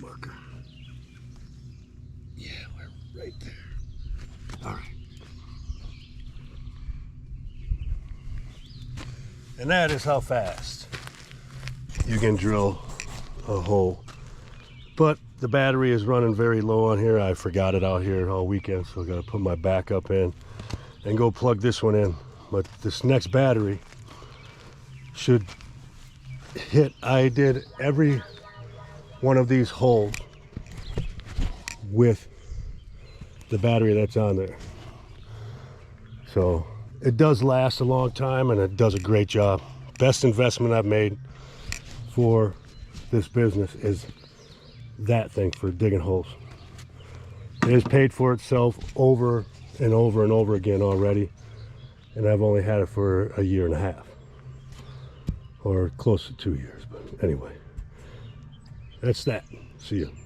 marker. Yeah, we're right there. All right. And that is how fast you can drill a hole. But the battery is running very low on here. I forgot it out here all weekend, so I gotta put my backup in and go plug this one in. But this next battery should hit. I did every one of these holes with the battery that's on there. So it does last a long time and it does a great job. Best investment I've made for this business is that thing for digging holes. It has paid for itself over and over and over again already, and I've only had it for a year and a half, or close to 2 years. But anyway, that's that. See you.